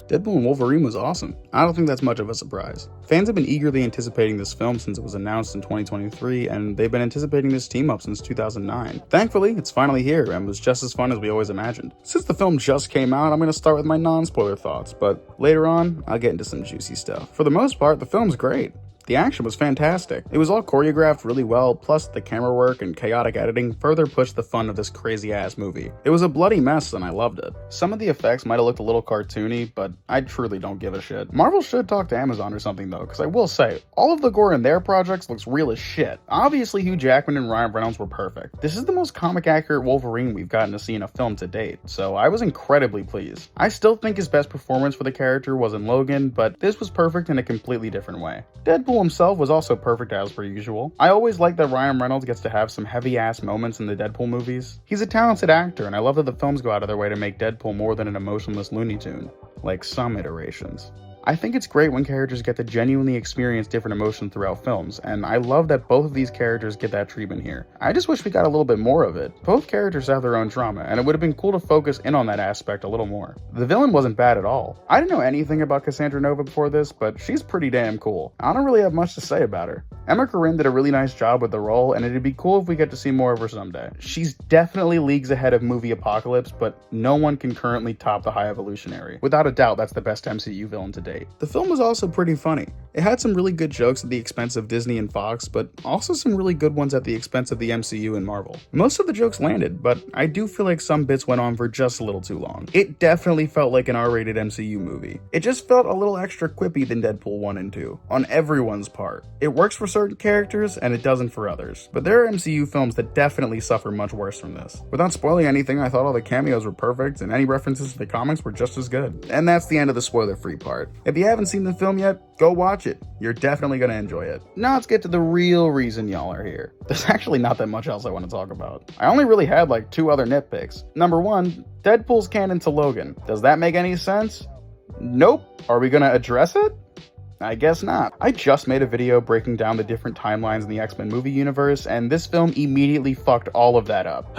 Deadpool and Wolverine was awesome. I don't think that's much of a surprise. Fans have been eagerly anticipating this film since it was announced in 2023, and they've been anticipating this team-up since 2009. Thankfully, it's finally here, and was just as fun as we always imagined. Since the film just came out, I'm going to start with my non-spoiler thoughts, but later on, I'll get into some juicy stuff. For the most part, the film's great. The action was fantastic. It was all choreographed really well, plus the camera work and chaotic editing further pushed the fun of this crazy-ass movie. It was a bloody mess and I loved it. Some of the effects might have looked a little cartoony, but I truly don't give a shit. Marvel should talk to Amazon or something though, because I will say, all of the gore in their projects looks real as shit. Obviously Hugh Jackman and Ryan Reynolds were perfect. This is the most comic-accurate Wolverine we've gotten to see in a film to date, so I was incredibly pleased. I still think his best performance for the character was in Logan, but this was perfect in a completely different way. Deadpool himself was also perfect as per usual. I always like that Ryan Reynolds gets to have some heavy-ass moments in the Deadpool movies. He's a talented actor, and I love that the films go out of their way to make Deadpool more than an emotionless Looney Tune, like some iterations. I think it's great when characters get to genuinely experience different emotions throughout films, and I love that both of these characters get that treatment here. I just wish we got a little bit more of it. Both characters have their own trauma, and it would have been cool to focus in on that aspect a little more. The villain wasn't bad at all. I didn't know anything about Cassandra Nova before this, but she's pretty damn cool. I don't really have much to say about her. Emma Corrin did a really nice job with the role, and it'd be cool if we get to see more of her someday. She's definitely leagues ahead of movie Apocalypse, but no one can currently top the High Evolutionary. Without a doubt, that's the best MCU villain to date. The film was also pretty funny. It had some really good jokes at the expense of Disney and Fox, but also some really good ones at the expense of the MCU and Marvel. Most of the jokes landed, but I do feel like some bits went on for just a little too long. It definitely felt like an R-rated MCU movie. It just felt a little extra quippy than Deadpool 1 and 2, on everyone's part. It works for certain characters, and it doesn't for others. But there are MCU films that definitely suffer much worse from this. Without spoiling anything, I thought all the cameos were perfect, and any references to the comics were just as good. And that's the end of the spoiler-free part. If you haven't seen the film yet, go watch it. You're definitely gonna enjoy it. Now let's get to the real reason y'all are here. There's actually not that much else I want to talk about. I only really had like 2 other nitpicks. Number 1, Deadpool's canon to Logan. Does that make any sense? Nope. Are we gonna address it? I guess not. I just made a video breaking down the different timelines in the X-Men movie universe, and this film immediately fucked all of that up.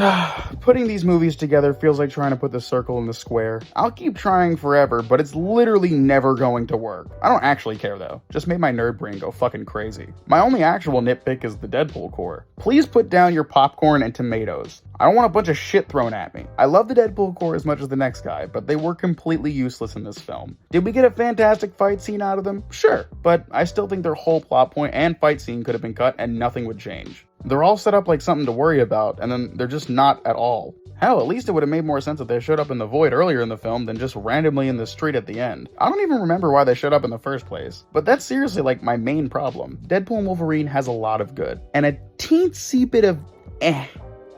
Putting these movies together feels like trying to put the circle in the square. I'll keep trying forever, but it's literally never going to work. I don't actually care though. Just made my nerd brain go fucking crazy. My only actual nitpick is the Deadpool core. Please put down your popcorn and tomatoes. I don't want a bunch of shit thrown at me. I love the Deadpool core as much as the next guy, but they were completely useless in this film. Did we get a fantastic fight scene out of them? Sure, but I still think their whole plot point and fight scene could have been cut and nothing would change. They're all set up like something to worry about, and then they're just not at all. Hell, at least it would have made more sense if they showed up in the void earlier in the film than just randomly in the street at the end. I don't even remember why they showed up in the first place. But that's seriously like my main problem. Deadpool and Wolverine has a lot of good, and a teensy bit of eh.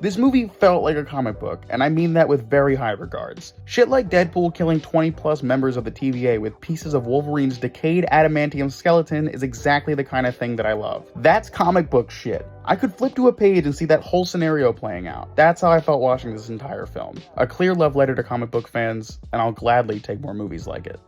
This movie felt like a comic book, and I mean that with very high regards. Shit like Deadpool killing 20 plus members of the TVA with pieces of Wolverine's decayed adamantium skeleton is exactly the kind of thing that I love. That's comic book shit. I could flip to a page and see that whole scenario playing out. That's how I felt watching this entire film. A clear love letter to comic book fans, and I'll gladly take more movies like it.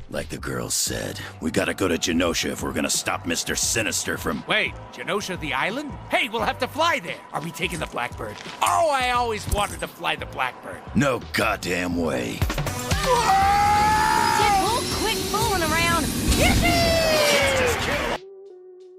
Like the girls said, we gotta go to Genosha if we're gonna stop Mr. Sinister from— Wait, Genosha the island? Hey, we'll have to fly there. Are we taking the Blackbird? Oh, I always wanted to fly the Blackbird. No goddamn way. Deadpool, quit fooling around. Yippee!